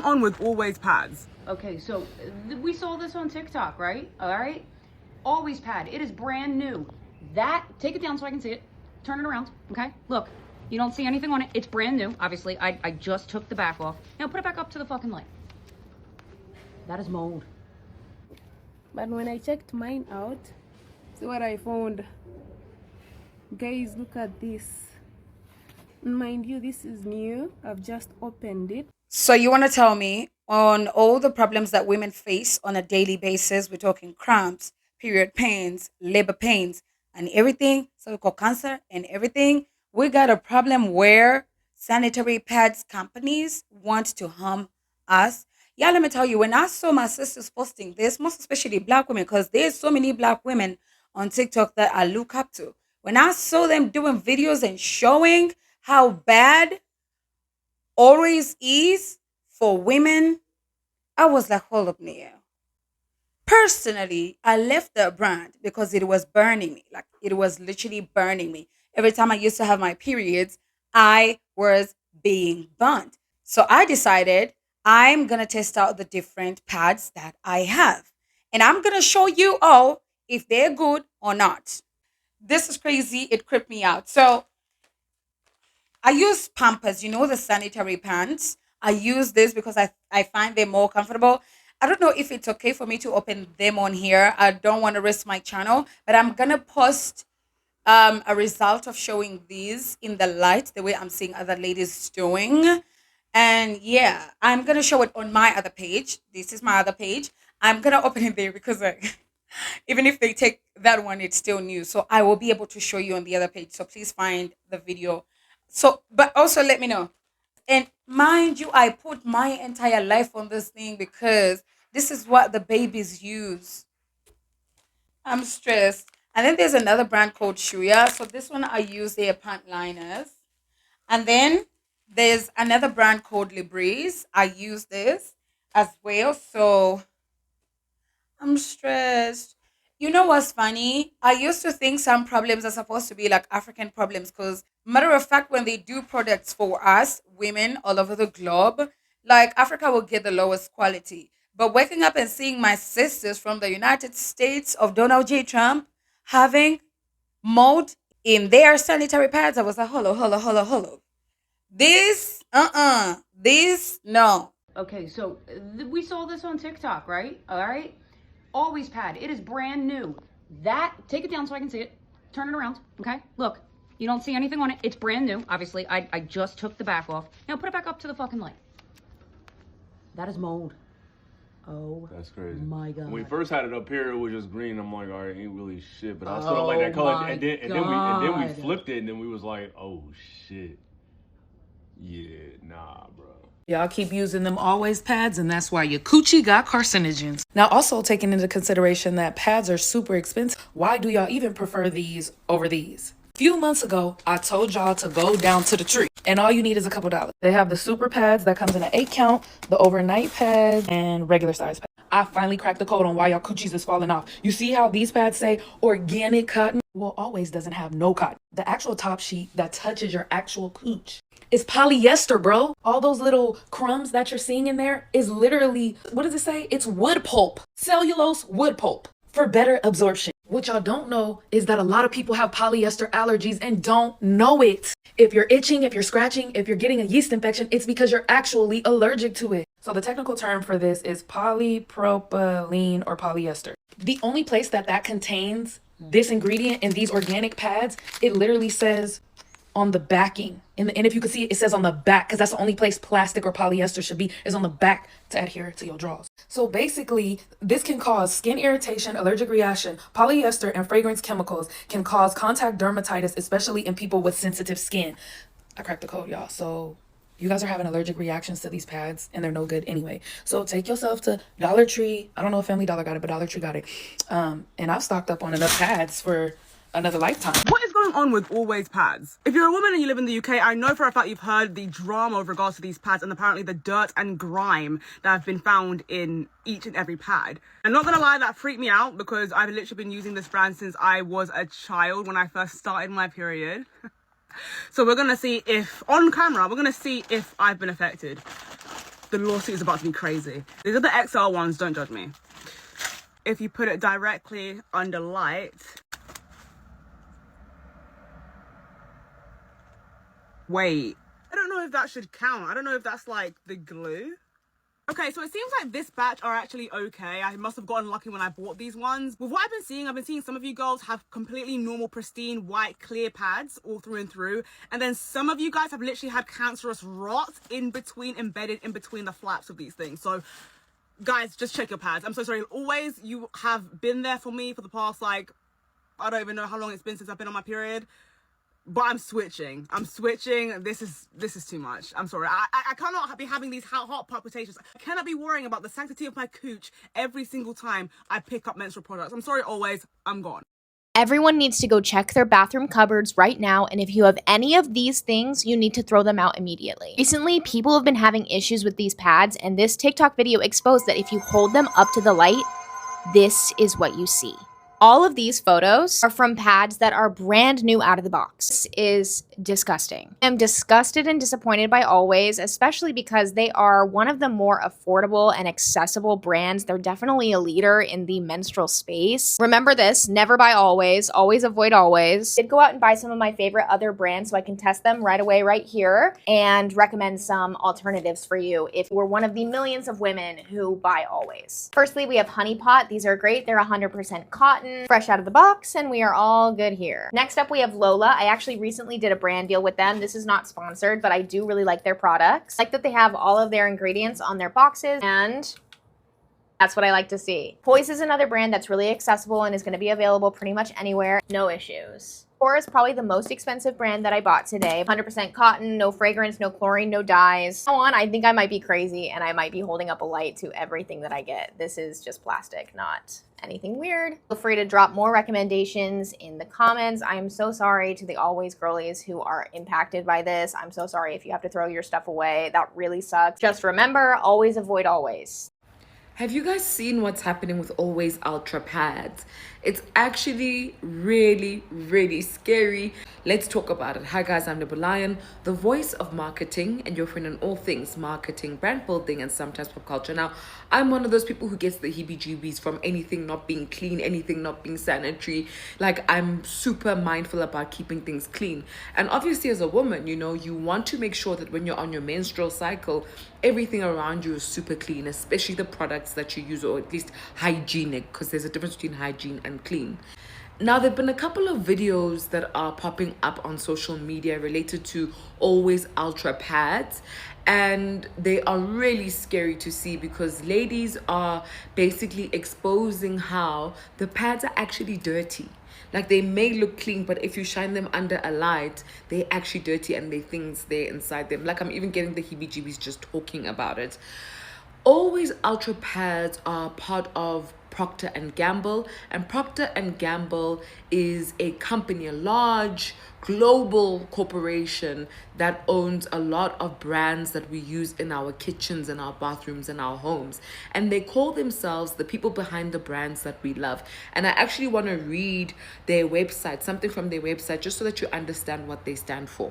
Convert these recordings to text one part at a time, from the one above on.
on with always pads? Okay, so we saw this on TikTok, right? All right. Always pad. It is brand new. Take it down so I can see it. Turn it around. Okay. Look, you don't see anything on it. It's brand new. Obviously, I just took the back off. Now put it back up to the fucking light. That is mold. But when I checked mine out, see what I found. Guys, look at this. Mind you, this is new. I've just opened it. So you want to tell me on all the problems that women face on a daily basis, we're talking cramps, period pains, labor pains, and everything, cervical cancer and everything, we got a problem where sanitary pads companies want to harm us. Yeah, let me tell you, when I saw my sisters posting this, most especially black women, because there's so many black women on TikTok that I look up to. When I saw them doing videos and showing how bad always is for women, I was like, hold up now. Personally, I left the brand because it was burning me. Like it was literally burning me. Every time I used to have my periods, I was being burnt. So I decided I'm gonna test out the different pads that I have. And I'm gonna show you all if they're good or not. This is crazy. It creeped me out. So I use Pampers, the sanitary pants. I use this because I find them more comfortable. I don't know if it's okay for me to open them on here. I don't want to risk my channel, but I'm gonna post a result of showing these in the light, the way I'm seeing other ladies doing. And yeah, I'm gonna show it on my other page. This is my other page. I'm gonna open it there because even if they take that one, it's still new. So I will be able to show you on the other page. So please find the video. So, but also let me know. And mind you, I put my entire life on this thing because this is what the babies use. I'm stressed. And then there's another brand called Shuya. So this one I use their pant liners. And then there's another brand called Libreeze. I use this as well. So I'm stressed. You know what's funny? I used to think some problems are supposed to be like African problems because, matter of fact, when they do products for us, women all over the globe, like Africa will get the lowest quality. But waking up and seeing my sisters from the United States of Donald J. Trump having mold in their sanitary pads, I was like, hello. This, no. Okay, so we saw this on TikTok, right? All right. Always pad. It is brand new. Take it down so I can see it. Turn it around. Okay. Look, you don't see anything on it. It's brand new. Obviously, I just took the back off. Now put it back up to the fucking light. That is mold. Oh, that's crazy. My God. When we first had it up here, it was just green. I'm like, all right, ain't really shit. But I still don't like that color. And then we flipped it, and then we was like, oh shit. Yeah, nah, bro. Y'all keep using them always pads, and that's why your coochie got carcinogens. Now, also taking into consideration that pads are super expensive, why do y'all even prefer these over these? A few months ago, I told y'all to go down to the tree, and all you need is a couple dollars. They have the super pads that comes in an 8 count, the overnight pads, and regular size pads. I finally cracked the code on why y'all coochies is falling off. You see how these pads say organic cotton? Well, always doesn't have no cotton. The actual top sheet that touches your actual cooch is polyester, bro. All those little crumbs that you're seeing in there is literally, what does it say? It's wood pulp, cellulose wood pulp for better absorption. What y'all don't know is that a lot of people have polyester allergies and don't know it. If you're itching, if you're scratching, if you're getting a yeast infection, it's because you're actually allergic to it. So the technical term for this is polypropylene or polyester. The only place that contains this ingredient in these organic pads, it literally says on the backing. And if you can see it, it says on the back, because that's the only place plastic or polyester should be, is on the back to adhere to your drawers. So basically, this can cause skin irritation, allergic reaction. Polyester and fragrance chemicals can cause contact dermatitis, especially in people with sensitive skin. I cracked the code, y'all. So you guys are having allergic reactions to these pads, and they're no good anyway. So take yourself to Dollar Tree. I don't know if Family Dollar got it, but Dollar Tree got it. And I've stocked up on enough pads for another lifetime. What is going on with always pads? If you're a woman and you live in the UK, I know for a fact you've heard the drama with regards to these pads and apparently the dirt and grime that have been found in each and every pad. I'm not gonna lie, that freaked me out because I've literally been using this brand since I was a child when I first started my period. So we're gonna see if, on camera, we're gonna see if I've been affected. The lawsuit is about to be crazy. These are the XL ones, don't judge me. If you put it directly under light, wait, I don't know if that should count. I don't know if that's like the glue. Okay, so it seems like this batch are actually okay. I must have gotten lucky when I bought these ones. With what I've been seeing some of you girls have completely normal, pristine, white, clear pads all through and through. And then some of you guys have literally had cancerous rot embedded in between the flaps of these things. So guys, just check your pads. I'm so sorry. Always, you have been there for me for the past, like, I don't even know how long it's been since I've been on my period. But I'm switching. This is too much. I'm sorry. I cannot be having these heart palpitations. I cannot be worrying about the sanctity of my cooch every single time I pick up menstrual products. I'm sorry, always. I'm gone. Everyone needs to go check their bathroom cupboards right now, and if you have any of these things, you need to throw them out immediately. Recently, people have been having issues with these pads, and this TikTok video exposed that if you hold them up to the light, this is what you see. All of these photos are from pads that are brand new out of the box. This is disgusting. I'm disgusted and disappointed by Always, especially because they are one of the more affordable and accessible brands. They're definitely a leader in the menstrual space. Remember this, never buy Always, always avoid Always. I did go out and buy some of my favorite other brands so I can test them right away right here and recommend some alternatives for you if you were one of the millions of women who buy Always. Firstly, we have Honey Pot. These are great. They're 100% cotton, fresh out of the box, and we are all good here. Next up, we have Lola. I actually recently did a brand deal with them. This is not sponsored, but I do really like their products. I like that they have all of their ingredients on their boxes, and that's what I like to see. Poise is another brand that's really accessible and is going to be available pretty much anywhere. No issues. Sephora is probably the most expensive brand that I bought today. 100% cotton, no fragrance, no chlorine, no dyes. Go on, I think I might be crazy and I might be holding up a light to everything that I get. This is just plastic, not anything weird. Feel free to drop more recommendations in the comments. I am so sorry to the Always girlies who are impacted by this. I'm so sorry if you have to throw your stuff away. That really sucks. Just remember, always avoid Always. Have you guys seen what's happening with Always Ultra pads? It's actually really, really scary. Let's talk about it. Hi guys, I'm Nibble Lion, the voice of marketing and your friend in all things marketing, brand building, and sometimes pop culture. Now, I'm one of those people who gets the heebie-jeebies from anything not being clean, anything not being sanitary. Like, I'm super mindful about keeping things clean. And obviously as a woman, you know, you want to make sure that when you're on your menstrual cycle, everything around you is super clean, especially the products that you use, or at least hygienic, because there's a difference between hygiene and clean. Now, there have been a couple of videos that are popping up on social media related to Always Ultra pads, and they are really scary to see because ladies are basically exposing how the pads are actually dirty. Like, they may look clean, but if you shine them under a light, they're actually dirty and there are things there inside them. Like, I'm even getting the heebie-jeebies just talking about it. Always Ultra pads are part of Procter & Gamble, and Procter & Gamble is a company, a large global corporation that owns a lot of brands that we use in our kitchens and our bathrooms and our homes, and they call themselves the people behind the brands that we love. And I actually want to read their website, something from their website, just so that you understand what they stand for.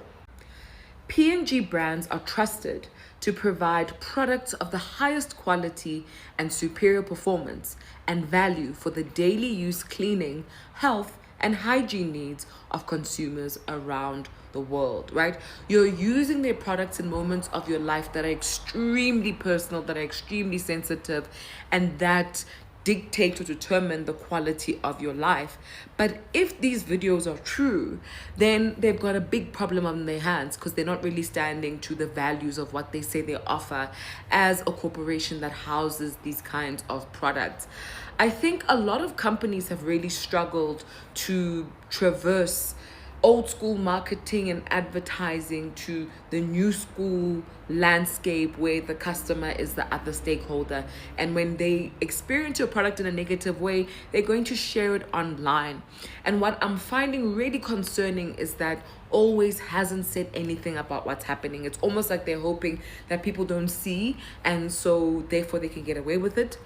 P&G brands are trusted to provide products of the highest quality and superior performance and value for the daily use cleaning, health, and hygiene needs of consumers around the world, right? You're using their products in moments of your life that are extremely personal, that are extremely sensitive, and that dictate or determine the quality of your life. But if these videos are true, then they've got a big problem on their hands because they're not really standing to the values of what they say they offer as a corporation that houses these kinds of products. I think a lot of companies have really struggled to traverse old school marketing and advertising to the new school landscape where the customer is the other stakeholder, and when they experience your product in a negative way, they're going to share it online. And what I'm finding really concerning is that Always hasn't said anything about what's happening. It's almost like they're hoping that people don't see, and so therefore they can get away with it.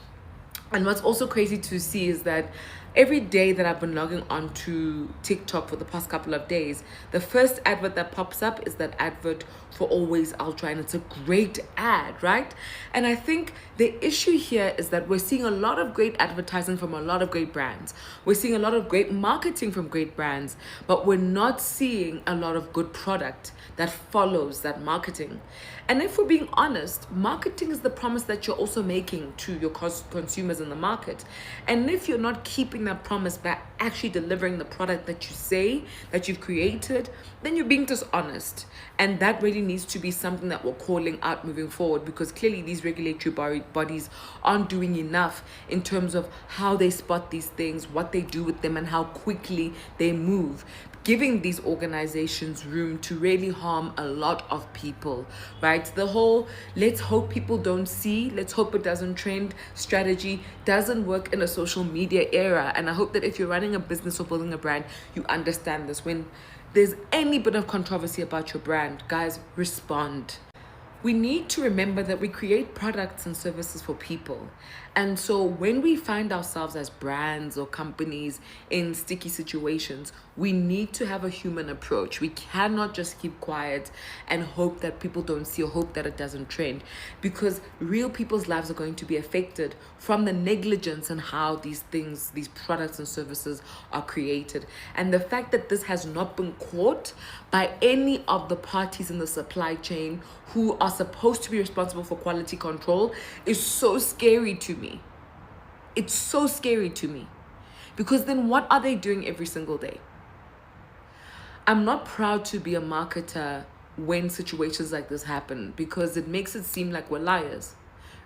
And what's also crazy to see is that Every day that I've been logging onto TikTok for the past couple of days, the first advert that pops up is that advert for Always Ultra, and it's a great ad, right? And I think the issue here is that we're seeing a lot of great advertising from a lot of great brands. We're seeing a lot of great marketing from great brands, but we're not seeing a lot of good product that follows that marketing. And if we're being honest, marketing is the promise that you're also making to your consumers in the market. And if you're not keeping that promise by actually delivering the product that you say that you've created, then you're being dishonest. And that really needs to be something that we're calling out moving forward, because clearly these regulatory bodies aren't doing enough in terms of how they spot these things, what they do with them, and how quickly they move, giving these organizations room to really harm a lot of people, right? The whole let's hope people don't see, let's hope it doesn't trend strategy doesn't work in a social media era. And I hope that if you're running a business or building a brand, you understand this. When there's any bit of controversy about your brand, guys, respond. We need to remember that we create products and services for people. And so when we find ourselves as brands or companies in sticky situations, we need to have a human approach. We cannot just keep quiet and hope that people don't see or hope that it doesn't trend, because real people's lives are going to be affected from the negligence and how these things, these products and services are created. And the fact that this has not been caught by any of the parties in the supply chain who are supposed to be responsible for quality control is so scary to me. It's so scary to me, because then what are they doing every single day? I'm not proud to be a marketer when situations like this happen, because it makes it seem like we're liars,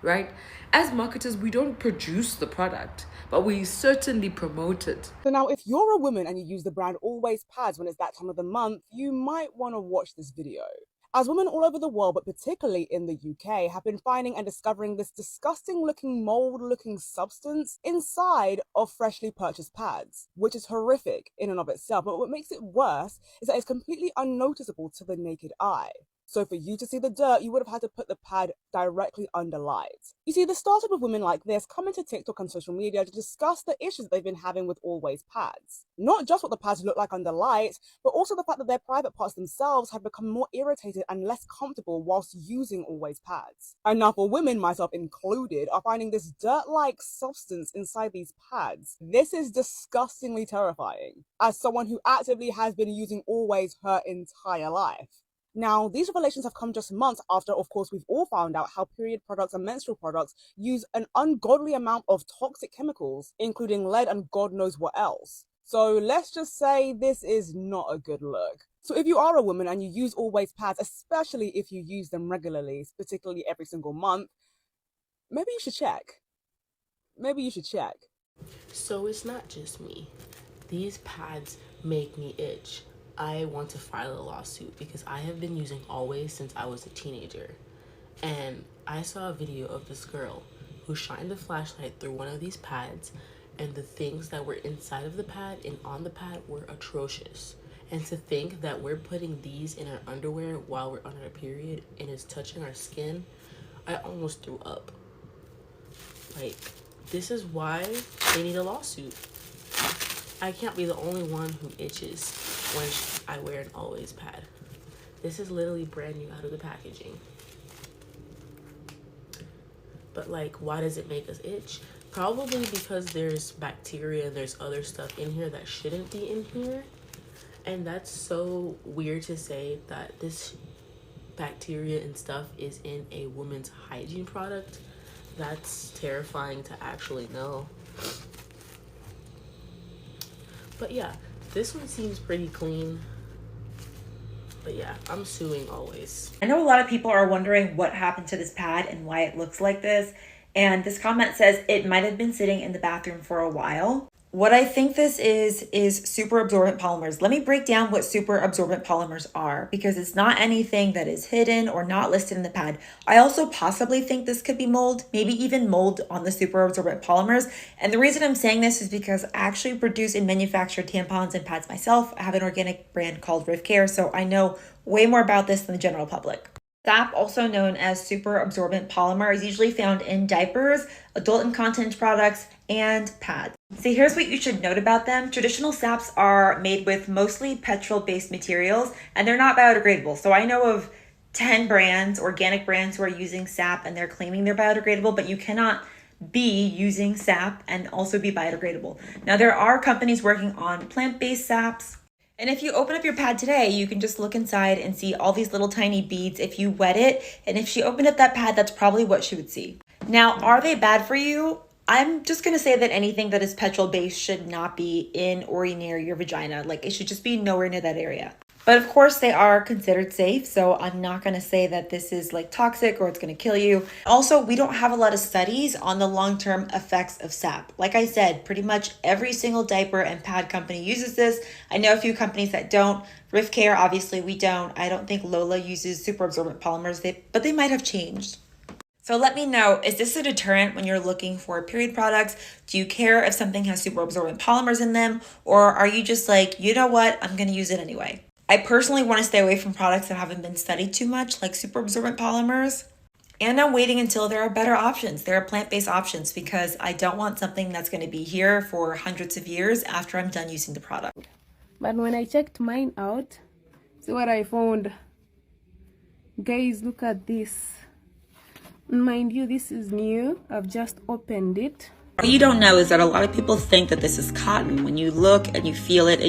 right? As marketers, we don't produce the product, but we certainly promote it. So now, if you're a woman and you use the brand Always Pads when it's that time of the month, you might want to watch this video. As women all over the world, but particularly in the UK, have been finding and discovering this disgusting looking mold looking substance inside of freshly purchased pads, which is horrific in and of itself. But what makes it worse is that it's completely unnoticeable to the naked eye. So for you to see the dirt, you would have had to put the pad directly under light. You see, this started with women like this coming to TikTok and social media to discuss the issues they've been having with Always Pads. Not just what the pads look like under light, but also the fact that their private parts themselves have become more irritated and less comfortable whilst using Always Pads. And now for women, myself included, are finding this dirt-like substance inside these pads. This is disgustingly terrifying, as someone who actively has been using Always her entire life. Now, these revelations have come just months after, of course, we've all found out how period products and menstrual products use an ungodly amount of toxic chemicals, including lead and God knows what else. So let's just say this is not a good look. So if you are a woman and you use Always Pads, especially if you use them regularly, particularly every single month, maybe you should check. Maybe you should check. So it's not just me. These pads make me itch. I want to file a lawsuit because I have been using Always since I was a teenager. And I saw a video of this girl who shined a flashlight through one of these pads, and the things that were inside of the pad and on the pad were atrocious. And to think that we're putting these in our underwear while we're on our period and it's touching our skin, I almost threw up. Like, this is why they need a lawsuit. I can't be the only one who itches when I wear an Always pad. This is literally brand new out of the packaging. But like, why does it make us itch? Probably because there's bacteria and there's other stuff in here that shouldn't be in here. And that's so weird to say that this bacteria and stuff is in a woman's hygiene product. That's terrifying to actually know. But yeah, this one seems pretty clean. But yeah, I'm suing Always. I know a lot of people are wondering what happened to this pad and why it looks like this. And this comment says it might have been sitting in the bathroom for a while. What I think this is super absorbent polymers. Let me break down what super absorbent polymers are, because it's not anything that is hidden or not listed in the pad. I also possibly think this could be mold, maybe even mold on the super absorbent polymers. And the reason I'm saying this is because I actually produce and manufacture tampons and pads myself. I have an organic brand called Riff Care, so I know way more about this than the general public. SAP, also known as super absorbent polymer, is usually found in diapers, adult incontinence products, and pads. So here's what you should note about them. Traditional SAPs are made with mostly petrol-based materials, and they're not biodegradable. So I know of 10 brands, organic brands, who are using SAP and they're claiming they're biodegradable, but you cannot be using SAP and also be biodegradable. Now, there are companies working on plant-based SAPs. And if you open up your pad today, you can just look inside and see all these little tiny beads if you wet it. And if she opened up that pad, that's probably what she would see. Now, are they bad for you? I'm just going to say that anything that is petrol-based should not be in or near your vagina. Like, it should just be nowhere near that area. But of course, they are considered safe, so I'm not going to say that this is like toxic or it's going to kill you. Also, we don't have a lot of studies on the long-term effects of SAP. Like I said, pretty much every single diaper and pad company uses this. I know a few companies that don't. Riff Care, obviously, we don't. I don't think Lola uses super absorbent polymers, but they might have changed. So let me know, is this a deterrent when you're looking for period products? Do you care if something has super absorbent polymers in them? Or are you just like, you know what, I'm going to use it anyway? I personally want to stay away from products that haven't been studied too much, like super absorbent polymers. And I'm waiting until there are better options. There are plant-based options because I don't want something that's going to be here for hundreds of years after I'm done using the product. But when I checked mine out, see what I found. Guys, look at this. Mind you, this is new. I've just opened it. What you don't know is that a lot of people think that this is cotton. When you look and you feel it,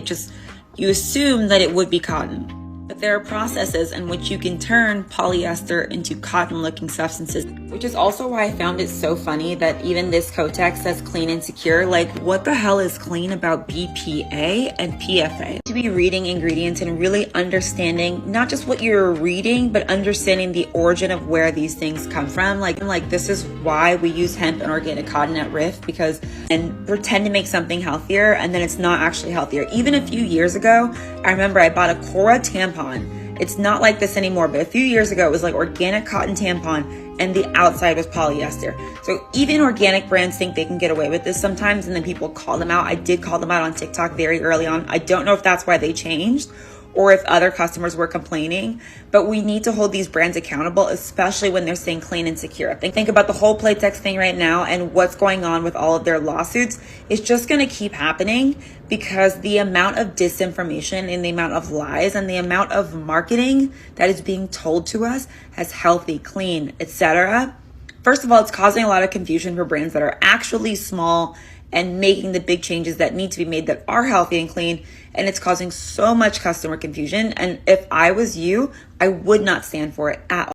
you assume that it would be cotton. But there are processes in which you can turn polyester into cotton-looking substances, which is also why I found it so funny that even this Kotex says clean and secure. Like, what the hell is clean about BPA and PFA? To be reading ingredients and really understanding not just what you're reading, but understanding the origin of where these things come from. Like this is why we use hemp and organic cotton at Riff, and pretend to make something healthier, and then it's not actually healthier. Even a few years ago, I remember I bought a Cora tampon. It's not like this anymore, but a few years ago, it was like organic cotton tampon and the outside was polyester. So even organic brands think they can get away with this sometimes, and then people call them out. I did call them out on TikTok very early on. I don't know if that's why they changed or if other customers were complaining, but we need to hold these brands accountable, especially when they're saying clean and secure. Think about the whole Playtex thing right now and what's going on with all of their lawsuits. It's just gonna keep happening because the amount of disinformation and the amount of lies and the amount of marketing that is being told to us as healthy, clean, etc. First of all, it's causing a lot of confusion for brands that are actually small and making the big changes that need to be made that are healthy and clean. And it's causing so much customer confusion. And if I was you, I would not stand for it at all.